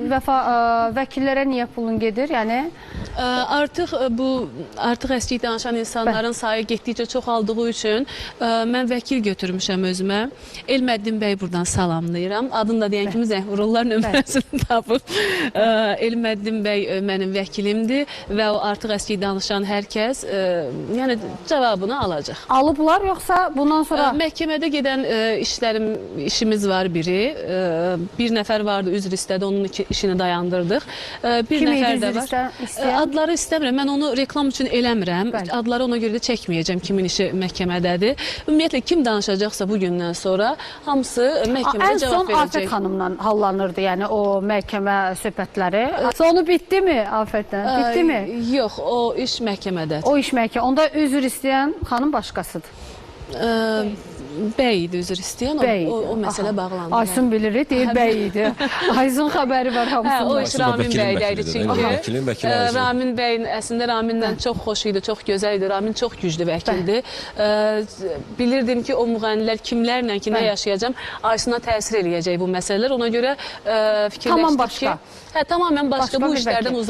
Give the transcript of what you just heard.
Vəkillərə niyə pulun gedir? Yəni Artıq əskik danışan insanların sayı getdikcə çoxaldığı üçün mən vəkil götürmüşəm özümə. Elməddin bəy buradan salamlayıram. Adını da deyən kimi zəng vururlar, nömrəsini tapıb. Elməddin bəy mənim vəkilimdir və o artıq əskik danışan hər kəs yəni cavabını alacaq. Alıblar yoxsa bundan sonra? Məhkəmədə gedən işimiz var biri. Bir nəfər vardı, üzr istədi, onun işini dayandırdıq. Bir nəfər də var. Adları istəmirəm, mən onu reklam üçün eləmirəm. Adları ona görə də çəkməyəcəm kimin işi məhkəmədədir. Ümumiyyətlə, kim danışacaqsa bu gündən sonra hamısı məhkəmədə cavab verəcək. Ən son Afət xanımla hallanırdı, yəni o məhkəmə söhbətləri. Sonu bitdimi Afətlə? Bitdimi? Yox, o iş məhkəmədədir. O iş məhkəmə. Onda üzr istəyən xanım başqasıdır. Bəy idi üzr istəyən, o məsələ bağlandı. Aysun bilir, deyir bəy idi. Aysun xəbəri var hamısında. O iş Ramin bəydəydi çünki. Ramin bəyin, əslində Raminlə çox xoş idi, çox gözəl idi. Ramin çox güclü vəkildir. Bilirdim ki, o müğənnilər kimlərlə ki, nə yaşayacam, Aysun'a təsir eləyəcək bu məsələlər. Ona görə fikirləşdik ki, tamamən başqa bu işlərdən uzaq.